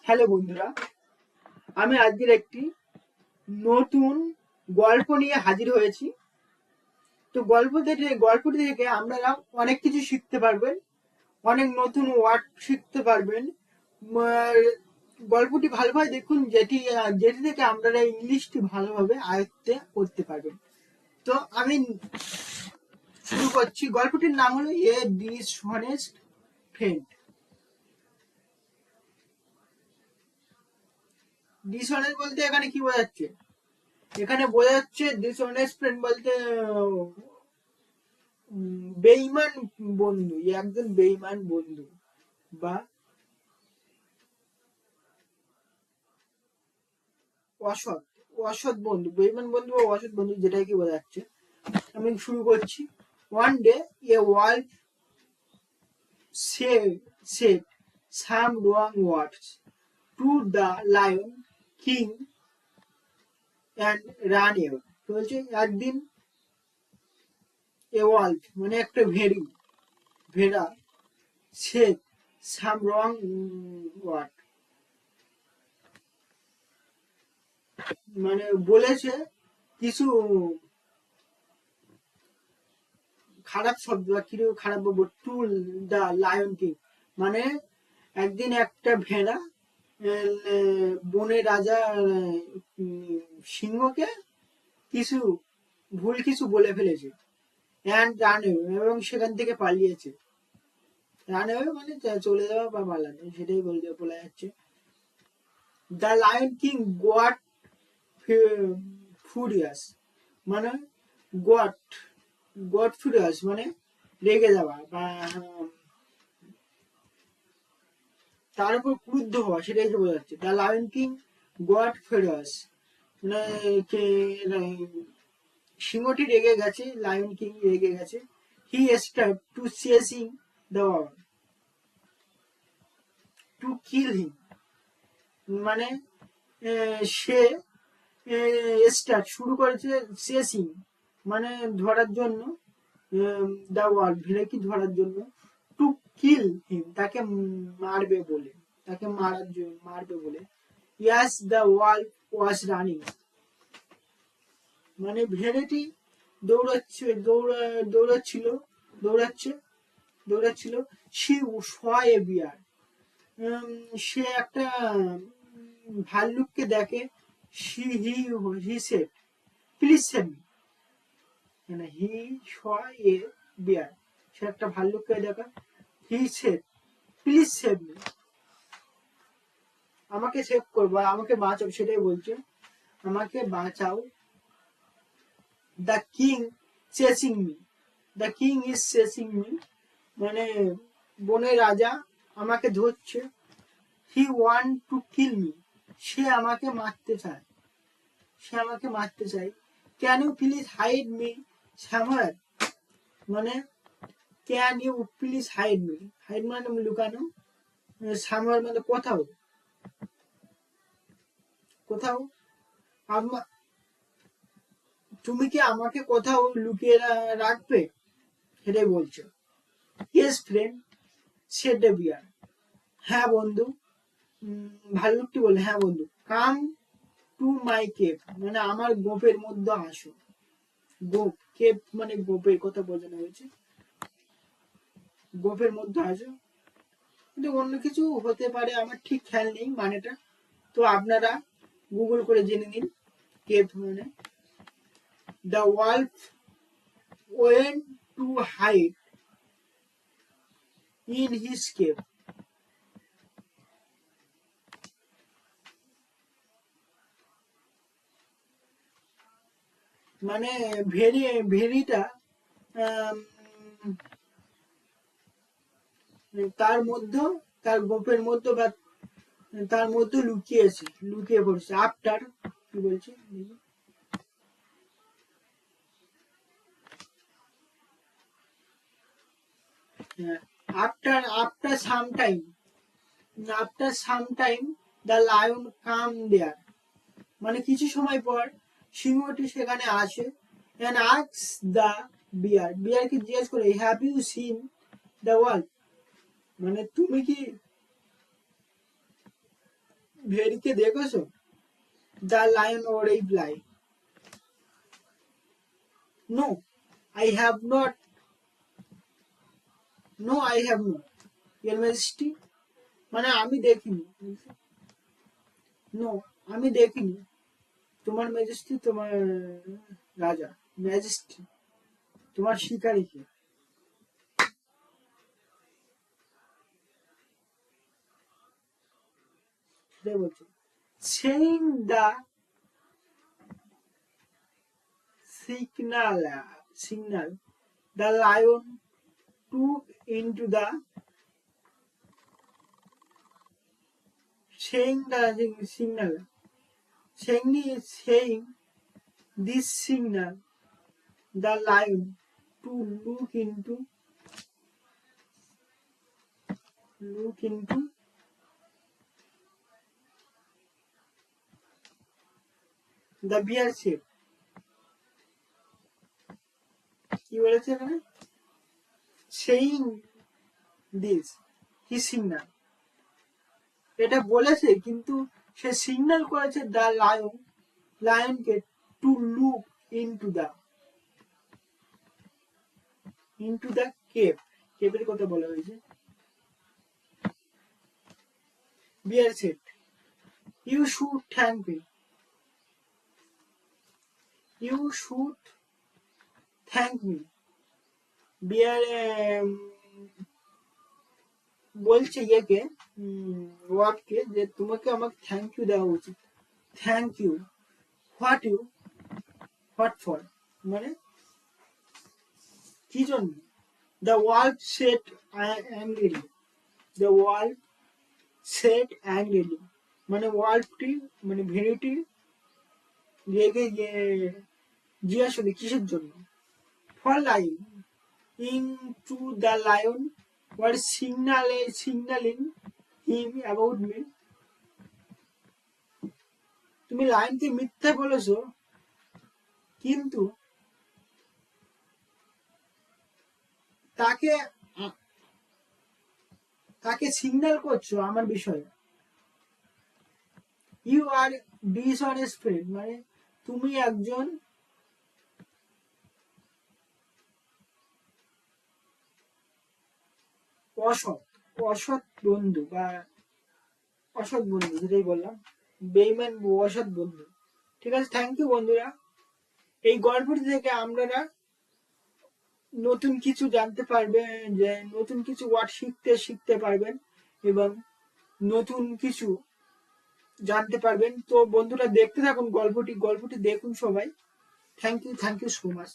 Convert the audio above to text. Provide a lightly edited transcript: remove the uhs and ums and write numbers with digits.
Hello বন্ধুরা, আমি আজকের একটি নতুন গল্প নিয়ে হাজির হয়েছি। তো গল্পটি থেকে আপনারা অনেক কিছু শিখতে পারবেন, অনেক নতুন ওয়ার্ড শিখতে পারবেন। গল্পটি ভালোভাবে দেখুন, যেটি যেটি থেকে আপনারা ইংলিশটি ভালোভাবে আয়ত্তে করতে পারবেন। তো আমি শুরু করছি। গল্পটির নাম হলো এ ডিসঅনেস্ট ফ্রেন্ড। ডিসঅনেস্ট বলতে এখানে কি বোঝাচ্ছে? এখানে বোঝা যাচ্ছে ডিসঅনেস্ট ফ্রেন্ড বলতে বেঈমান বন্ধু, একজন বেঈমান বন্ধু বা অসৎ অসৎ বন্ধু, বেঈমান বন্ধু বা অসৎ বন্ধু, যেটাই কি বোঝা যাচ্ছে। আমি শুরু করছি। One day A ওয়াল্ফ said some wrong words to the lion king and ran away. বলছে একদিন এ ওয়াল্ফ মানে একটা ভেড়া said some wrong word মানে বলেছে কিছু খারাপ শব্দ বা কিছু খারাপ বলবো। টু দা লায়ন কিং মানে একদিন একটা ভেড়া বনের রাজা সিংহকে কিছু ভুল কিছু বলে ফেলেছে। অ্যান্ড রান এবং সেখান থেকে পালিয়েছে। রান মানে চলে যাওয়া বা পালানো, সেটাই বলা যাচ্ছে। দ্য লায়ন কিং গট ফুরিয়াস মানে গট গট ফুরিয়াস মানে রেগে যাওয়া বা তার উপর ক্রুদ্ধ হওয়া, সেটাই বোঝা যাচ্ছে। The lion king got furious মানে সিংহটি রেগে গেছে, লায়ন কিং রেগে গেছে। He start to chasing the to kill him মানে সে স্টার্ট শুরু করেছে, চেসিং মানে ধরার জন্য, দ্য ওয়ার্ল্ড ভিড়েকে ধরার জন্য, টু কিল হিম তাকে মারবে বলে, তাকে মারবে বলে। ইয়াস দ্য ওয়ার্ল্ড ওয়াজ রানিং মানে ভেড়াটি দৌড়াচ্ছিল। সি সয় এ বিয়ার সে একটা ভাল্লুককে দেখে। He said please save me মানে হি সয় এ বিয়ার সে একটা ভাল্লুককে দেখা। He said please save me আমাকে সেভ করবো, আমাকে বাঁচাও, সেটাই বলছে, আমাকে বাঁচাও। The king chasing me the king is chasing me মানে বনের রাজা আমাকে ধরছে। He want to kill me সে আমাকে মারতে চায়। Can you please hide me somewhere মানে ক্যান ইউ প্লিজ হাইড মানে লুকানো, সামহার মানে কোথাও তুমি কি আমাকে কোথাও লুকিয়ে রাখবে, সেটাই বলছো। Yes friend said the bear হ্যাঁ বন্ধু, ভাল্লুকটি বলে হ্যাঁ বন্ধু। কাম টু মাই কেভ মানে আমার গোপের মধ্যে আসো। গোপ কেভ মানে গোপের কথা বোঝানো হয়েছে, গোপের মধ্যে আসো। কিন্তু অন্য কিছু হতে পারে, আমার ঠিক খেয়াল নেই মানেটা, তো আপনারা গুগল করে জেনে নিন। কেভ মানে the wolf went to hide in his cave মানে ভেড়িটা তার গোপের মধ্যে বা তার মধ্যে লুকিয়ে পড়ছে। আফটার কি বলছে, after some time the lion come there মানে কিছু সময় পর সিংহটি সেখানে আসে। and asks the বিয়ারকে জিজ্ঞেস করে, have you seen the world মানে ভেরিকে দেখেছো? The lion reply, no I have not, no I have not your majesty, মানে আমি দেখিনি, নো আমি দেখিনি তোমার ম্যাজেস্টি, তোমার রাজা, ম্যাজেস্টি তোমার শিকারীকে। সেটাই বলছে, saying the signal the lion took into the, saying the signal, saying this signal the lion to look into the bear shape, কি বলেছে এখানে, সেইং দিস হি সিগন্যাল, এটা বলেছে কিন্তু সে সিগন্যাল করেছে দ্য লায়নকে to look into the cave, কেভের কথা বলা হয়েছে। Bear said you should thank me, you should thank me, bear বলছে ইয়েকে, ওয়াককে, যে তোমাকে আমাকে থ্যাংক ইউ দেওয়া উচিত। থ্যাংক ইউ হোয়াট ফর, মানে কি জন্য? The world said angrily, the world said angrily, মানে ওয়ার্ল্ডটি মানে ভেড়িটি রেগে জিজ্ঞাসা করি কিসের জন্য? For lying in to the lion or signalling him about me, তুমি লায়নকে মিথ্যা বলেছো কিন্তু তাকে তাকে সিগন্যাল করছো আমার বিষয়ে। ইউ আর ডিসঅনেস্ট ফ্রেন্ড, মানে তুমি একজন অসৎ বন্ধু, বা অসৎ বন্ধু, যেটাই বললাম, বেইমান অসৎ বন্ধু। ঠিক আছে, থ্যাংক ইউ বন্ধুরা। এই গল্পটি থেকে আপনারা নতুন কিছু জানতে পারবেন, যে নতুন কিছু ওয়ার্ড শিখতে পারবেন এবং নতুন কিছু জানতে পারবেন। তো বন্ধুরা দেখতে থাকুন গল্পটি দেখুন সবাই। Thank you so much.